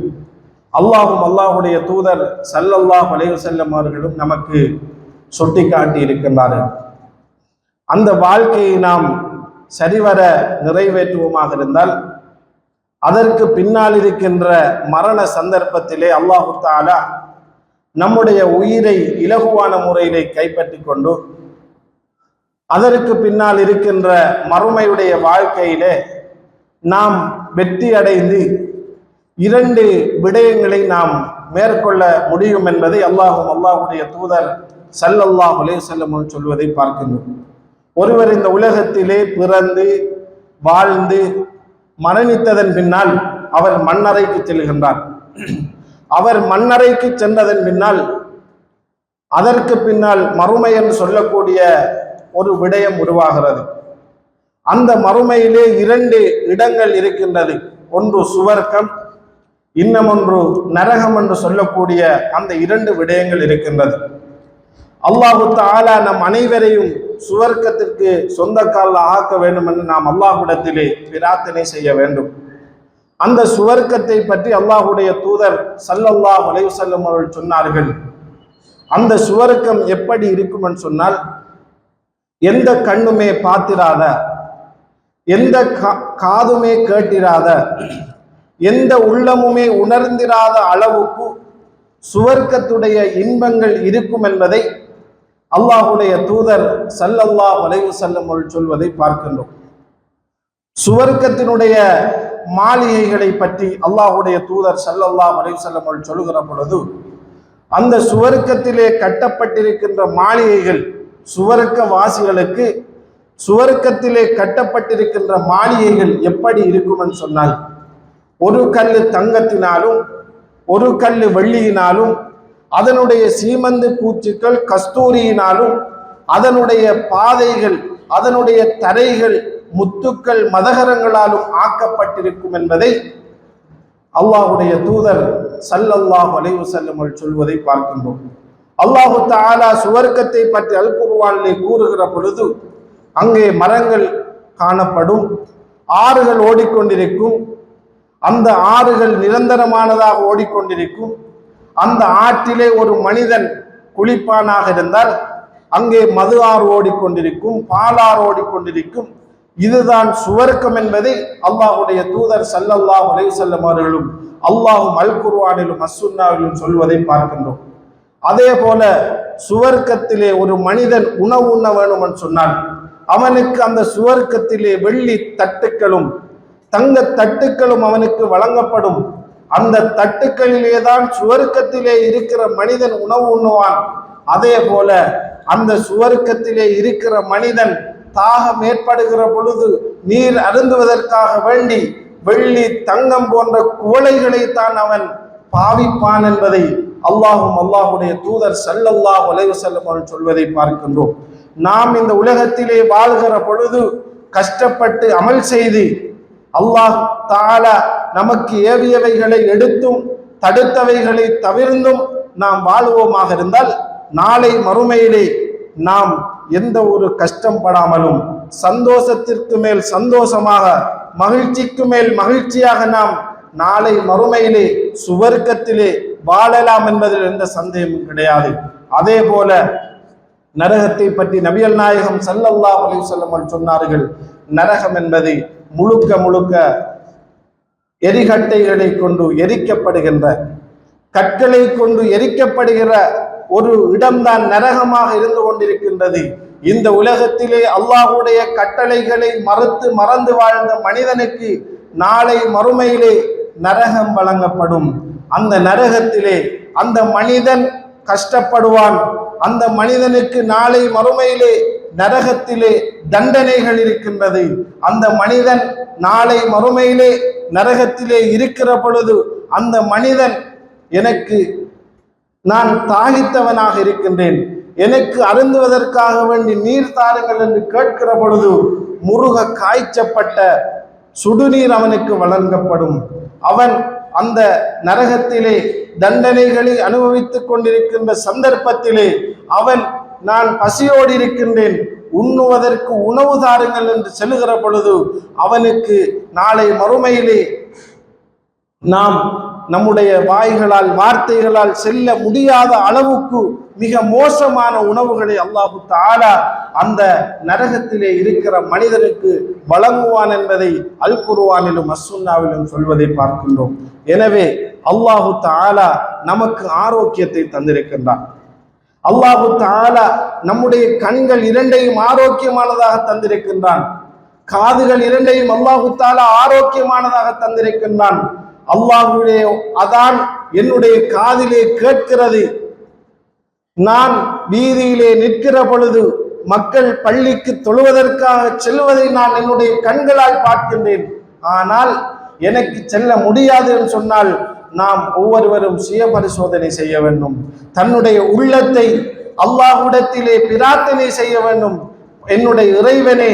அல்லாஹும் அல்லாஹுடைய தூதர் ஸல்லல்லாஹு அலைஹி வஸல்லம் அவர்களும் நமக்கு சுட்டிக்காட்டி இருக்கின்றார்கள். அந்த வாழ்க்கையை நாம் சரிவர நிறைவேற்றுவோமாக இருந்தால் அதற்கு பின்னால் இருக்கின்ற மரண சந்தர்ப்பத்திலே அல்லாஹு தஆலா நம்முடைய உயிரை இலகுவான முறையிலே கைப்பற்றி கொண்டு அதற்கு பின்னால் இருக்கின்ற மறுமையுடைய வாழ்க்கையிலே நாம் வெற்றி அடைந்து 2 விடயங்களை நாம் மேற்கொள்ள முடியும் என்பதை அல்லாஹும் அல்லாஹுடைய தூதர் ஸல்லல்லாஹு அலைஹி வஸல்லம் சொல்வதை பார்க்கின்றோம். ஒருவர் இந்த உலகத்திலே பிறந்து வாழ்ந்து மரணித்ததன் பின்னால் அவர் மண்ணறைக்கு செல்கின்றார். அவர் மண்ணறைக்கு சென்றதன் பின்னால் அதற்கு பின்னால் மறுமை என்று சொல்லக்கூடிய ஒரு விடயம் உருவாகிறது. அந்த மறுமையிலே 2 இடங்கள் இருக்கின்றது. ஒன்று சுவர்க்கம், இன்னமொன்று நரகம் என்று சொல்லக்கூடிய அந்த 2 விடயங்கள் இருக்கின்றது. அல்லாஹு தஆலா நம் அனைவரையும் சுவர்க்கத்திற்கு சொந்தக்கால ஆக்க வேண்டும் என்று நாம் அல்லாஹ்விடத்திலே பிரார்த்தனை செய்ய வேண்டும். அந்த சுவர்க்கத்தை பற்றி அல்லாஹ்வுடைய தூதர் ஸல்லல்லாஹு அலைஹி வஸல்லம் அவர்கள் சொன்னார்கள். அந்த சுவர்க்கம் எப்படி இருக்கும் என்று சொன்னால் எந்த கண்ணுமே பார்த்திராத, எந்த காதுமே கேட்டிராத, எந்த உள்ளமுமே உணர்ந்திராத அளவுக்கு சுவர்க்கத்துடைய இன்பங்கள் இருக்கும் என்பதை அல்லாஹ்வுடைய தூதர் ஸல்லல்லாஹு அலைஹி வஸல்லம் அவர்கள் சொல்வதை பார்க்கின்றோம். சுவர்க்கத்தினுடைய மாளிகைகளை பற்றி அல்லாஹ்வுடைய தூதர் ஸல்லல்லாஹு அலைஹி வஸல்லம் அவர்கள் சொல்லுகிற பொழுது அந்த சுவர்க்கத்திலே கட்டப்பட்டிருக்கின்ற மாளிகைகள் சுவர்க்க வாசிகளுக்கு சுவர்க்கத்திலே கட்டப்பட்டிருக்கின்ற மாளிகைகள் எப்படி இருக்கும் என்று சொன்னால் ஒரு கல்லு தங்கத்தினாலும் ஒரு கல்லு வெள்ளியினாலும் அதனுடைய சீமந்து பூச்சிகள் கஸ்தூரியினாலும் அதனுடைய பாதைகள் அதனுடைய தரைகள் முத்துக்கள் மதகரங்களாலும் ஆக்கப்பட்டிருக்கும் என்பதை அல்லாஹ்வுடைய தூதர் ஸல்லல்லாஹு அலைஹி வஸல்லம் சொல்வதை பார்க்கின்றோம். அல்லாஹு தஆலா சுவர்க்கத்தை பற்றி அல் குர்ஆனிலே கூறுகிற பொழுது அங்கே மரங்கள் காணப்படும், ஆறுகள் ஓடிக்கொண்டிருக்கும், அந்த ஆறுகள் நிரந்தரமானதாக ஓடிக்கொண்டிருக்கும். அந்த ஆற்றிலே ஒரு மனிதன் குளிப்பானாக இருந்தால் அங்கே மது ஆறு ஓடிக்கொண்டிருக்கும், பாலாறு ஓடிக்கொண்டிருக்கும். இதுதான் சுவர்க்கம் என்பதை அல்லாஹ்வுடைய தூதர் ஸல்லல்லாஹு அலைஹி வஸல்லம் அவர்களும் அல்லாஹும் அல் குர்ஆனிலும் அஸ்ஸுன்னாவிலும் சொல்வதை பார்க்கின்றோம். அதே போல சுவர்க்கத்திலே ஒரு மனிதன் உணவு உண்ண வேண்டும் என்று சொன்னால் அவனுக்கு அந்த சுவர்க்கத்திலே வெள்ளி தட்டுக்களும் தங்க தட்டுக்களும் அவனுக்கு வழங்கப்படும். அந்த தட்டுக்களிலே தான் சுவர்க்கத்திலே இருக்கிற மனிதன் உணவு உண்ணுவான். அதே போல அந்த சுவர்க்கத்திலே இருக்கிற மனிதன் தாகம் ஏற்படுகிற பொழுது நீர் அருந்துவதற்காக வேண்டி வெள்ளி தங்கம் போன்ற குவளைகளை தான் அவன் பாவிப்பான் என்பதை அல்லாஹும் அல்லாஹுடைய தூதர் ஸல்லல்லாஹு அலைஹி வஸல்லம் அவர்கள் சொல்வதை பார்க்கின்றோம். நாம் இந்த உலகத்திலே வாழ்கிற பொழுது கஷ்டப்பட்டு அமல் செய்து அல்லாஹ் தஆலா நமக்கு ஏவியவைகளை எடுத்தும் தடுத்தவைகளை தவிர்த்தும் நாம் வாழ்வோமாக இருந்தால் நாளை மறுமையிலே நாம் எந்த ஒரு கஷ்டம் படாமலும் சந்தோஷத்திற்கு மேல் சந்தோஷமாக மகிழ்ச்சிக்கு மேல் மகிழ்ச்சியாக நாம் நாளை மறுமையிலே சுவர்க்கத்திலே வாழலாம் என்பதில் எந்த சந்தேகமும் கிடையாது. அதே போல நரகத்தை பற்றி நபிகள் நாயகம் ஸல்லல்லாஹு அலைஹி வஸல்லம் சொன்னார்கள், நரகம் என்பது முழுக்க முழுக்க எரிகட்டைகளை கொண்டு எரிக்கப்படுகின்ற கற்களை கொண்டு எரிக்கப்படுகிற ஒரு இடம்தான் நரகமாக இருந்து கொண்டிருக்கின்றது. இந்த உலகத்திலே அல்லாஹ்வுடைய கட்டளைகளை மறந்து வாழ்ந்த மனிதனுக்கு நாளை மறுமையிலே நரகம் வழங்கப்படும். அந்த நரகத்திலே அந்த மனிதன் கஷ்டப்படுவான். அந்த மனிதனுக்கு நாளை மறுமையிலே நரகத்திலே தண்டனைகள் இருக்கின்றது. அந்த மனிதன் நாளை மறுமையிலே நரகத்திலே இருக்கிற பொழுது அந்த மனிதன் நான் தாகித்தவனாக இருக்கின்றேன், எனக்கு அருந்துவதற்காக வேண்டி நீர் தாருங்கள் என்று கேட்கிற பொழுது முருக காய்ச்சப்பட்ட சுடுநீர் அவனுக்கு வழங்கப்படும். அவன் அந்த நரகத்திலே தண்டனைகளை அனுபவித்துக் கொண்டிருக்கின்ற சந்தர்ப்பத்திலே அவன் நான் பசியோடு இருக்கின்றேன், உண்ணுவதற்கு உணவு தாருங்கள் என்று செல்லுகிற பொழுது அவனுக்கு நாளை மறுமையிலே நாம் நம்முடைய வாய்களால் வார்த்தைகளால் செல்ல முடியாத அளவுக்கு மிக மோசமான உணவுகளை அல்லாஹு தஆலா அந்த நரகத்திலே இருக்கிற மனிதனுக்கு வழங்குவான் என்பதை அல் குர்ஆனிலும் அஸ்ஸுன்னாவிலும் சொல்வதை பார்க்கின்றோம். எனவே அல்லாஹு தஆலா நமக்கு ஆரோக்கியத்தை தந்திருக்கின்றான். அல்லாஹு தஆலா நம்முடைய கண்கள் இரண்டையும் ஆரோக்கியமானதாக தந்திருக்கின்றான். காதுகள் இரண்டையும் அல்லாஹு தஆலா ஆரோக்கியமானதாக தந்திருக்கின்றான். அல்லாஹ்வுடைய அதான் என்னுடைய காதிலே கேட்கிறது. நான் வீதியிலே நிற்கிற பொழுது மக்கள் பள்ளிக்கு தொழுவதற்காக செல்வதை நான் என்னுடைய கண்களால் பார்க்கின்றேன். ஆனால் எனக்கு செல்ல முடியாது என்று சொன்னால் நாம் ஒவ்வொருவரும் சுய பரிசோதனை செய்ய வேண்டும். தன்னுடைய உள்ளத்தை அல்லாஹ்விடத்திலே பிரார்த்தனை செய்ய வேண்டும். என்னுடைய இறைவனே,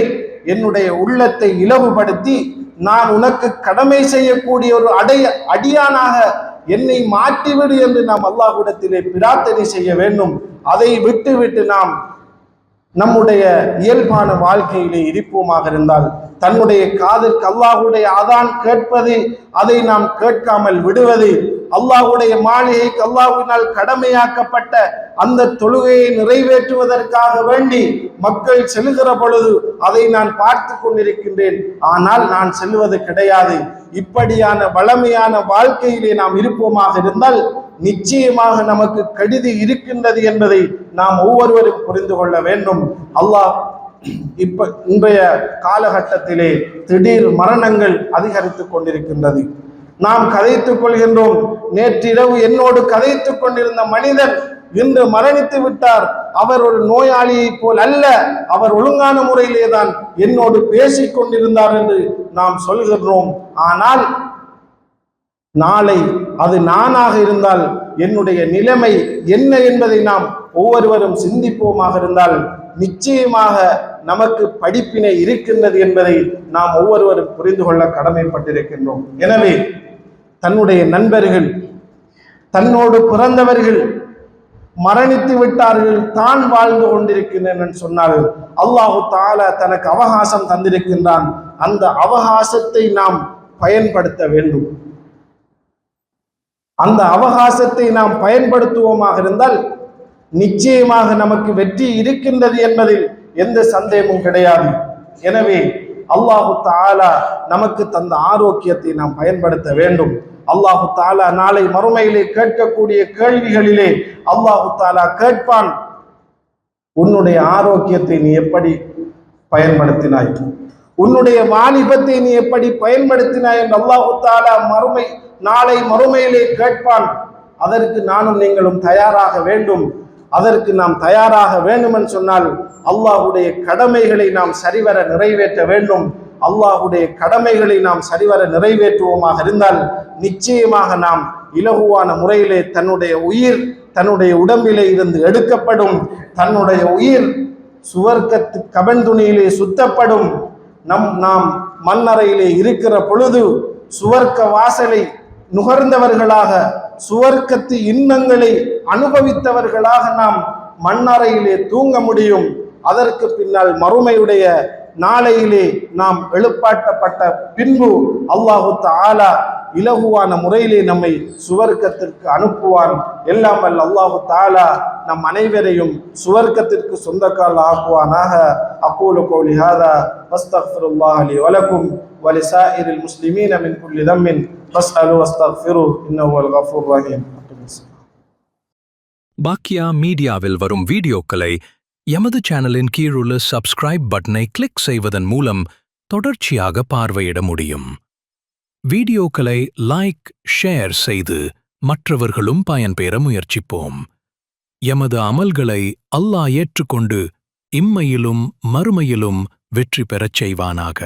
என்னுடைய உள்ளத்தை இலகுபடுத்தி நான் உனக்கு கடமை செய்யக்கூடிய ஒரு அடியானாக என்னை மாற்றிவிடு என்று நாம் அல்லாஹ்விடத்திலே பிரார்த்தனை செய்ய வேண்டும். அதை விட்டு நாம் நம்முடைய இயல்பான வாழ்க்கையிலே இருப்போமாக இருந்தால் தன்னுடைய காதிற்கு அல்லாஹ்வுடைய அதான் கேட்பது, அதை நாம் கேட்காமல் விடுவது, அல்லாஹ்வுடைய மாளிகைக்கு அல்லாஹ்வினால் கடமையாக்கப்பட்ட அந்த தொழுகையை நிறைவேற்றுவதற்காக வேண்டி மக்கள் செல்லுகிற பொழுது அதை நான் பார்த்து கொண்டிருக்கின்றேன், ஆனால் நான் செல்வது கிடையாது. இப்படியான வளமையான வாழ்க்கையிலே நாம் இருப்போமாக இருந்தால் நிச்சயமாக நமக்கு கெடுதி இருக்கின்றது என்பதை நாம் ஒவ்வொருவரும் புரிந்து கொள்ள வேண்டும். அல்லாஹ் இன்றைய காலகட்டத்திலே திடீர் மரணங்கள் அதிகரித்துக் கொண்டிருக்கின்றது. நாம் கதைத்துக் கொள்கின்றோம். நேற்றிரவு என்னோடு கதைத்துக் கொண்டிருந்த மனிதன் இன்று மரணித்து விட்டார். அவர் ஒரு நோயாளியை போல் அல்ல, அவர் ஒழுங்கான முறையிலே தான் என்னோடு பேசிக் கொண்டிருந்தார் என்று நாம் சொல்கின்றோம். ஆனால் நாளை அது நானாக இருந்தால் என்னுடைய நிலைமை என்ன என்பதை நாம் ஒவ்வொருவரும் சிந்திப்போமாக இருந்தால் நிச்சயமாக நமக்கு படிப்பினை இருக்கின்றது என்பதை நாம் ஒவ்வொருவரும் புரிந்து கொள்ள கடமைப்பட்டிருக்கின்றோம். எனவே தன்னுடைய நண்பர்கள், தன்னோடு பிறந்தவர்கள் மரணித்து விட்டார்கள், தான் வாழ்ந்து கொண்டிருக்கின்றேன் என்று சொன்னால் அல்லாஹு தஆலா தனக்கு அவகாசம் தந்திருக்கின்றான். அந்த அவகாசத்தை நாம் பயன்படுத்த வேண்டும். அந்த அவகாசத்தை நாம் பயன்படுத்துவோமாக இருந்தால் நிச்சயமாக நமக்கு வெற்றி இருக்கின்றது என்பதில் எந்த சந்தேகமும் கிடையாது. எனவே அல்லாஹு தஆலா நமக்கு தந்த ஆரோக்கியத்தை நாம் பயன்படுத்த வேண்டும். அல்லாஹு தாலா நாளை மறுமையிலே கேட்கக்கூடிய கேள்விகளிலே அல்லாஹு தாலா கேட்பான், உன்னுடைய ஆரோக்கியத்தை நீ எப்படி பயன்படுத்தினாய், உன்னுடைய வாலிபத்தை நீ எப்படி பயன்படுத்தினாய் என்று அல்லாஹு தாலா நாளை மறுமையிலே கேட்பான். அதற்கு நானும் நீங்களும் தயாராக வேண்டும். அதற்கு நாம் தயாராக வேண்டும் என்று சொன்னால் அல்லாஹுடைய கடமைகளை நாம் சரிவர நிறைவேற்ற வேண்டும். அல்லாஹுடைய கடமைகளை நாம் சரிவர நிறைவேற்றுவோமாக இருந்தால் நிச்சயமாக நாம் இலகுவான முறையிலே தன்னுடைய உடம்பிலே இருந்து எடுக்கப்படும், தன்னுடைய உயிர் சுவர்க்கத்து கபந்துணியிலே சுத்தப்படும். நாம் மண்ணறையிலே இருக்கிற பொழுது சுவர்க்க வாசலை நுகர்ந்தவர்களாக, சுவர்க்கத்து இன்பங்களை அனுபவித்தவர்களாக நாம் மண்ணறையிலே தூங்க முடியும். அதற்கு பின்னால் மறுமையுடைய நாளையிலே நாம் எழுப்பாட்டப்பட்ட பின்பு அல்லாஹு தஆலா இலகுவான முறையிலே நம்மை சுவர்க்கத்திற்கு அனுப்புவான். எல்லாம் வல்ல அல்லாஹு தஆலா நம் அனைவரையும் சுவர்க்கத்திற்கு சொந்தக்காரர்கள் ஆக்குவானாக. அகூலு கௌலி ஹாதா வஸ்தக்ஃபிருல்லாஹ லி வலக்கும் வலிசாயிரில் முஸ்லிமீன மின் குல்லி தம்மின் ஃபஸ்அலு வஸ்தக்ஃபிரு இன்னஹு வல் கஃபூர் ரஹீம். பாக்கியா மீடியாவில் வரும் வீடியோக்களை எமது சேனலின் கீழுள்ள சப்ஸ்கிரைப் பட்டனை கிளிக் செய்வதன் மூலம் தொடர்ச்சியாக பார்வையிட முடியும். வீடியோக்களை லைக், ஷேர் செய்து மற்றவர்களும் பயன்பெற முயற்சிப்போம். எமது அமல்களை அல்லாஹ் ஏற்றுக்கொண்டு இம்மையிலும் மறுமையிலும் வெற்றி பெறச் செய்வானாக.